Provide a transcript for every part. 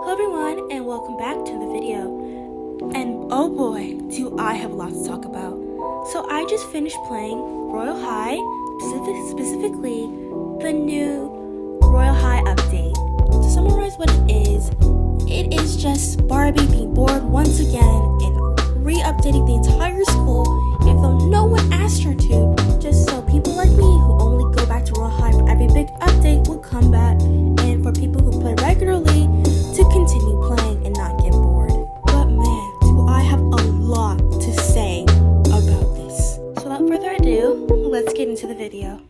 Hello everyone, and welcome back to the video. And oh boy, do I have lots to talk about. So I just finished playing Royal High, specifically the new Royal High update. To summarize what it is just Barbie being bored once again and re-updating the entire school, even though no one asked her to, just so people like me who only go back to Royal High for every big update will come back, and for people who play regularly to continue playing and not get bored. But man, do I have a lot to say about this. So without further ado, let's get into the video.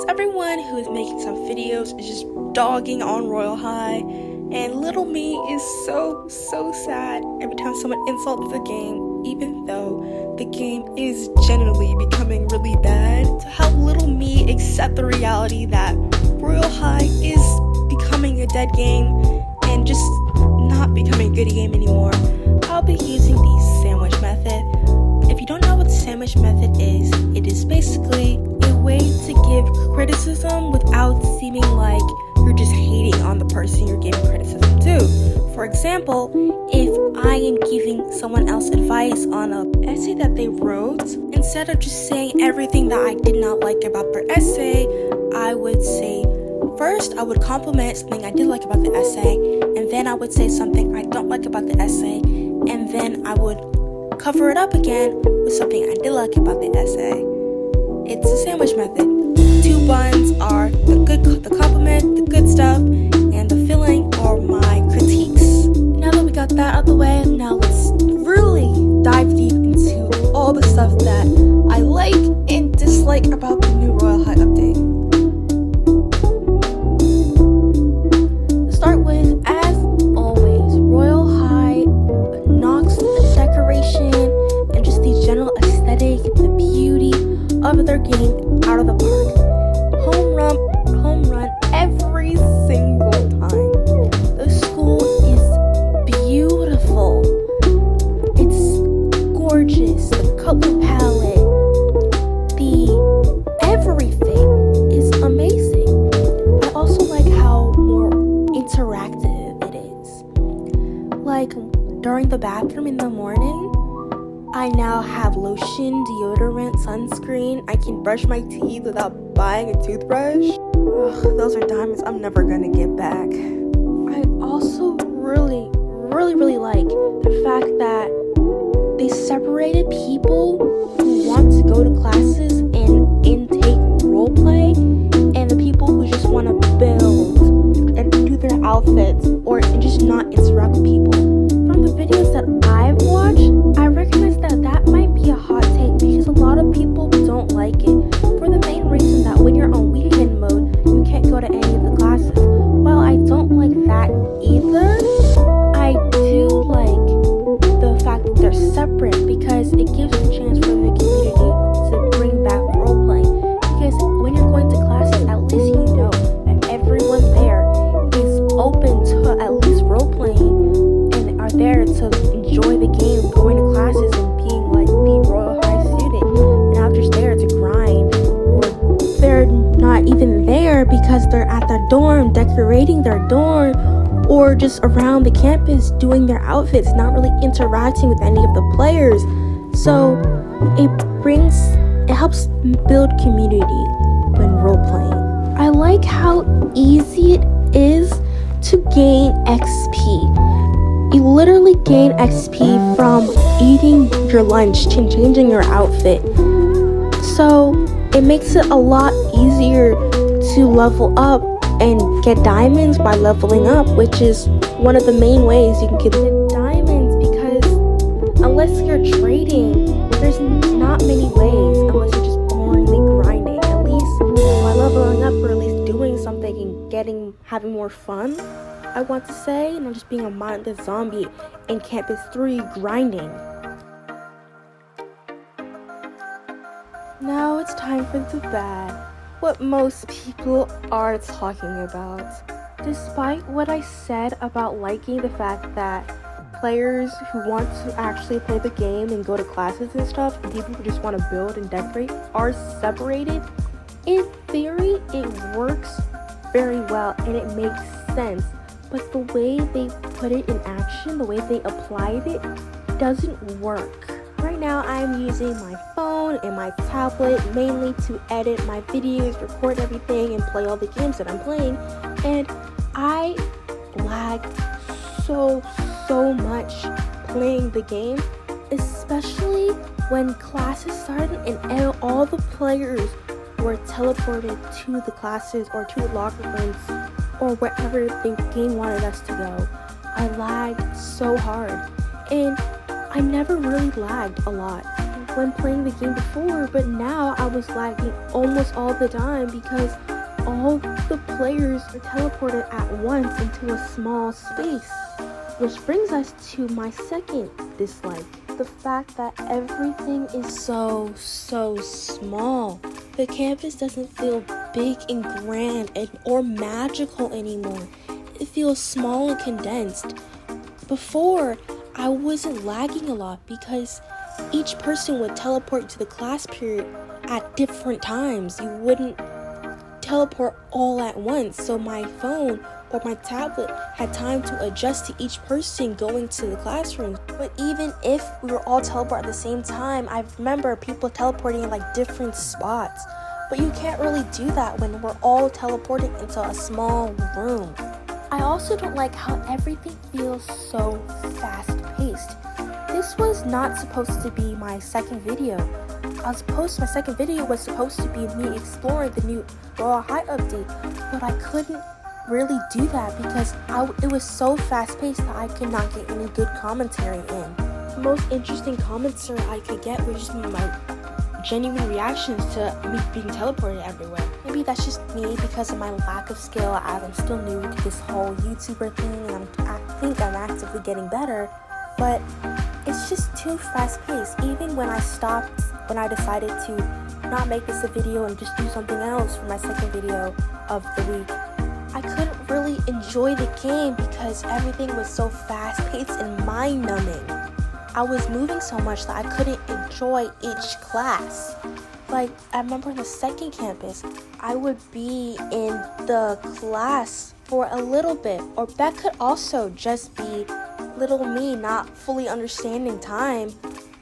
Everyone who is making some videos is just dogging on Royal High, and little me is so sad every time someone insults the game, even though the game is generally becoming really bad. To help little me accept the reality that Royal High is becoming a dead game and just not becoming a good game anymore, I'll be using the sandwich method. If you don't know what the sandwich method is, it is basically a way to give criticism without seeming like you're just hating on the person you're giving criticism to. For example, if I am giving someone else advice on an essay that they wrote, instead of just saying everything that I did not like about their essay, I would say, first I would compliment something I did like about the essay, and then I would say something I don't like about the essay, and then I would cover it up again with something I did like about the essay. It's a sandwich method. 2 buns are the compliment, the good stuff, and the filling are my critiques. Now that we got that out of the way, now let's really dive deep into all the stuff that I like and dislike about the new Royal High update. To start with, as always, Royal High knocks the decoration and just the general aesthetic, the beauty of their game out of the park. Home run every single time. The school is beautiful. It's gorgeous. The color palette, everything is amazing. I also like how more interactive it is. Like during the bathroom in the morning, I now have lotion, deodorant, sunscreen. I can brush my teeth without buying a toothbrush. Ugh, those are diamonds I'm never gonna get back. I also really like the fact that they separated people who want to go to classes and intake roleplay, and the people who just want to build and do their outfits or just not interact with people. From the videos that I've watched, I recognize that might be a hot take because a lot of people don't like it for the main reason that when you're on weekend mode, you can't go to any of the classes. While I don't like that either, I do like the fact that they're separate because it gives a chance for the community to bring back roleplaying. Because when you're going to classes, at least you know that everyone there is open to at least roleplaying and are there to enjoy the game, going to classes and being like the Royal High student, and not just there to grind, or they're not even there because they're at their dorm decorating their dorm, or just around the campus doing their outfits, not really interacting with any of the players. So it helps build community when role playing. I like how easy it is to gain XP. You literally gain XP from eating your lunch and changing your outfit. So it makes it a lot easier to level up and get diamonds by leveling up, which is one of the main ways you can get diamonds, because unless you're trading, there's not many ways unless you're just boringly grinding. At least by leveling up, or at least doing something and having more fun, I want to say, not just being a mindless zombie in Campus 3 grinding. Now it's time for the bad. What most people are talking about. Despite what I said about liking the fact that players who want to actually play the game and go to classes and stuff, and people who just want to build and decorate are separated, in theory, it works very well and it makes sense. But the way they put it in action, the way they applied it, doesn't work. Right now, I'm using my phone and my tablet mainly to edit my videos, record everything, and play all the games that I'm playing. And I lag so much playing the game, especially when classes started and all the players were teleported to the classes or to the locker rooms or wherever the game wanted us to go. I lagged so hard, and I never really lagged a lot when playing the game before, but now I was lagging almost all the time because all the players are teleported at once into a small space. Which brings us to my second dislike, the fact that everything is so small. The campus doesn't feel big and grand or magical anymore. It feels small and condensed. Before, I wasn't lagging a lot because each person would teleport to the class period at different times. You wouldn't teleport all at once, so my phone or my tablet had time to adjust to each person going to the classroom. But even if we were all teleporting at the same time, I remember people teleporting in like different spots. But you can't really do that when we're all teleporting into a small room. I also don't like how everything feels so fast-paced. This was not supposed to be my second video. My second video was supposed to be me exploring the new Royal High update, but I couldn't really do that because it was so fast-paced that I could not get any good commentary in. The most interesting commentary I could get was just my genuine reactions to me being teleported everywhere. Maybe that's just me because of my lack of skill as I'm still new to this whole YouTuber thing, and I think I'm actively getting better, but it's just too fast-paced. Even when I decided to not make this a video and just do something else for my second video of the week, I couldn't really enjoy the game because everything was so fast-paced and mind-numbing. I was moving so much that I couldn't enjoy each class. Like, I remember in the second campus, I would be in the class for a little bit, or that could also just be little me not fully understanding time,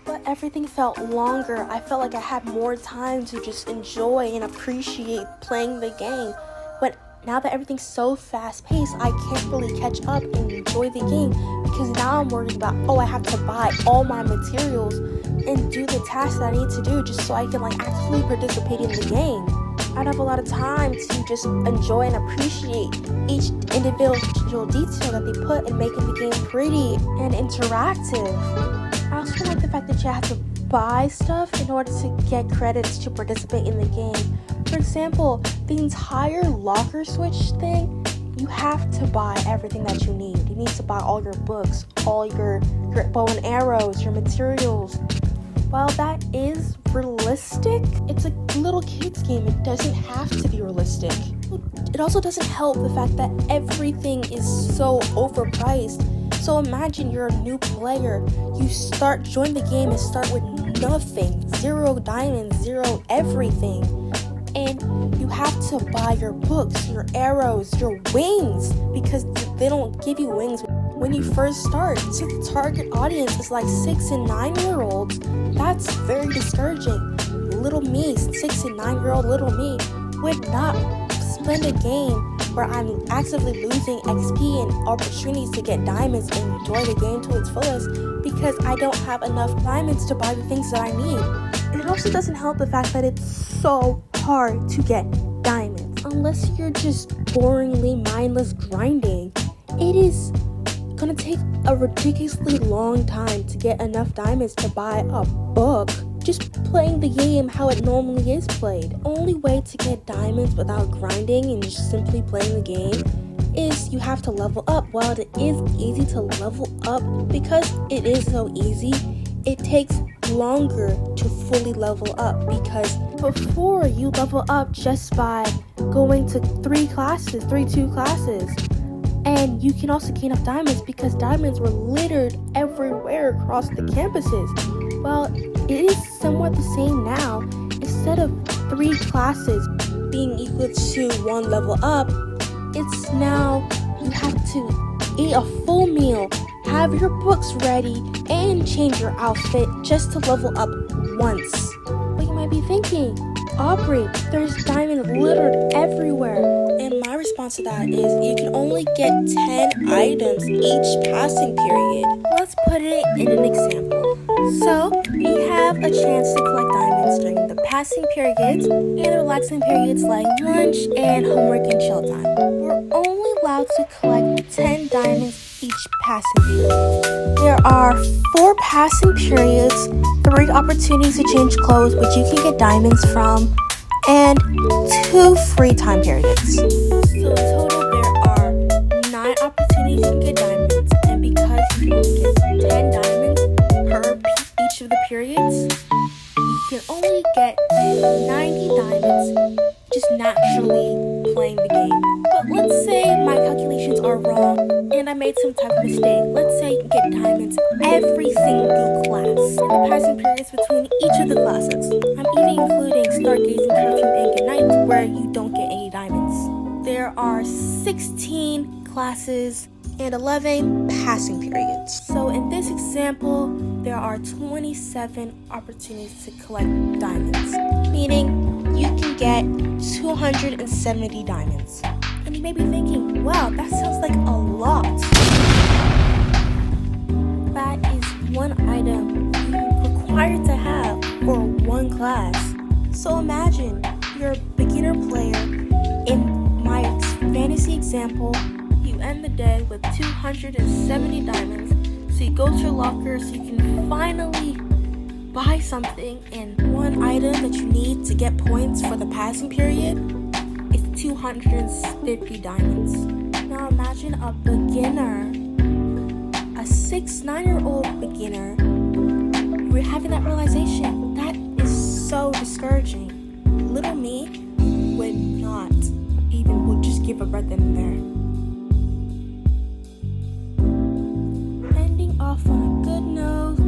but everything felt longer. I felt like I had more time to just enjoy and appreciate playing the game. But now that everything's so fast-paced, I can't really catch up and enjoy the game because now I'm worried about, I have to buy all my materials and do the tasks that I need to do just so I can actually participate in the game. I'd have a lot of time to just enjoy and appreciate each individual detail that they put in making the game pretty and interactive. I also like the fact that you have to buy stuff in order to get credits to participate in the game. For example, the entire locker switch thing, you have to buy everything that you need. You need to buy all your books, all your bow and arrows, your materials. While that is realistic, it's a little kid's game. It doesn't have to be realistic. It also doesn't help the fact that everything is so overpriced. So imagine you're a new player. You join the game and start with nothing. 0 diamonds, 0 everything. And you have to buy your books, your arrows, your wings, because they don't give you wings when you first start. So the target audience is 6 and 9-year-olds. That's very discouraging. Little me, 6 and 9-year-old little me, would not spend a game where I'm actively losing XP and opportunities to get diamonds and enjoy the game to its fullest because I don't have enough diamonds to buy the things that I need. And it also doesn't help the fact that it's so hard to get diamonds. Unless you're just boringly mindless grinding, it is gonna take a ridiculously long time to get enough diamonds to buy a book. Just playing the game how it normally is played. The only way to get diamonds without grinding and just simply playing the game is you have to level up. While it is easy to level up, because it is so easy, it takes longer to fully level up because before you level up just by going to 3 classes, 2 classes. And you can also gain enough diamonds because diamonds were littered everywhere across the campuses. Well, it is somewhat the same now. Instead of 3 classes being equal to 1 level up, it's now you have to eat a full meal, have your books ready, and change your outfit just to level up once. But you might be thinking, Aubrey, there's diamonds littered everywhere. And my response to that is you can only get 10 items each passing period. Let's put it in an example. So, we have a chance to collect diamonds during the passing periods and the relaxing periods like lunch and homework and chill time. We're only allowed to collect 10 diamonds each passing period. There are 4 passing periods, 3 opportunities to change clothes which you can get diamonds from, and 2 free time periods. So in total there are 9 opportunities you can get diamonds, and because you can only get 10 diamonds per each of the periods, you can only get 90 diamonds just naturally playing the game. But let's say my calculations are wrong and I made some type of mistake. Let's say you can get diamonds every single class in the passing periods between each of the classes. I'm even including stargazing, curfew, and good night where you don't get any diamonds. There are 16 classes and 11 passing periods. So in this example, there are 27 opportunities to collect diamonds, meaning you can get 270 diamonds. And you may be thinking, wow, that sounds like a lot. That is one item you're required to have for one class. So imagine you're a beginner player. In my fantasy example, you end the day with 270 diamonds. So you go to your locker so you can finally buy something, and one item that you need to get points for the passing period is 250 diamonds. Now imagine a beginner, a 9-year-old beginner, we're having that realization. That is so discouraging. Little me would just give up right then and there. Off on a good note.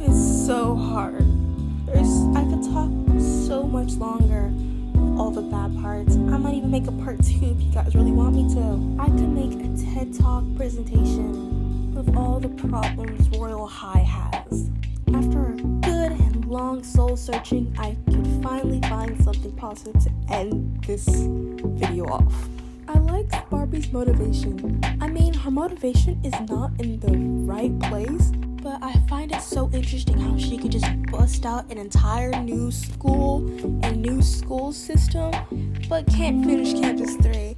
It's so hard. I could talk so much longer of all the bad parts. I might even make a part 2 if you guys really want me to. I could make a TED Talk presentation of all the problems Royal High has. After a good and long soul searching, I could finally find something positive to end this video off. I liked Barbie's motivation. I mean, her motivation is not in the right place, but I find it so interesting how she could just bust out an entire new school and new school system, but can't finish Campus 3.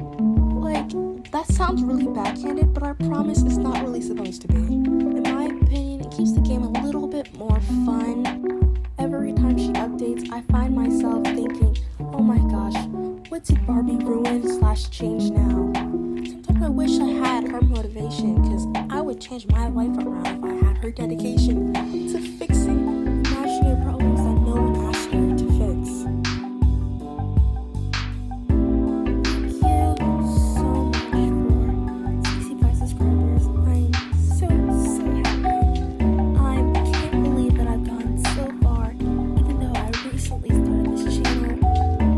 Like, that sounds really backhanded, but I promise it's not really supposed to be. In my opinion, it keeps the game a little bit more fun. Every time she updates, I find myself thinking, oh my gosh, what did Barbie ruin/change now? Sometimes I wish I had her motivation, because I would change my life around if I had her dedication to fixing imaginary problems that no one asked her to fix. Thank you so much for 65 subscribers. I'm so happy. I can't believe that I've gone so far, even though I recently started this channel.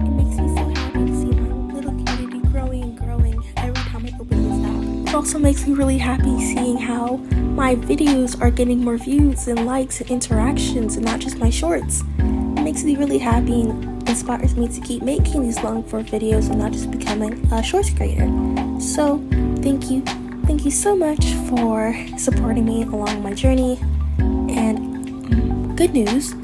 It makes me so happy to see my little community growing and growing every time I open this app. It also makes me really happy seeing how my videos are getting more views and likes and interactions, and not just my shorts. It makes me really happy and inspires me to keep making these long form videos and not just becoming a shorts creator. So thank you so much for supporting me along my journey. And good news,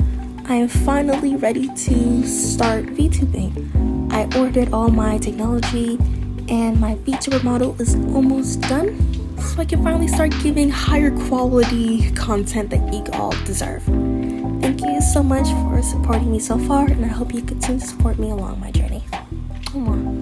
I am finally ready to start VTubing. I ordered all my technology and my VTuber model is almost done, so I can finally start giving higher quality content that you all deserve. Thank you so much for supporting me so far, and I hope you continue to support me along my journey. Mwah.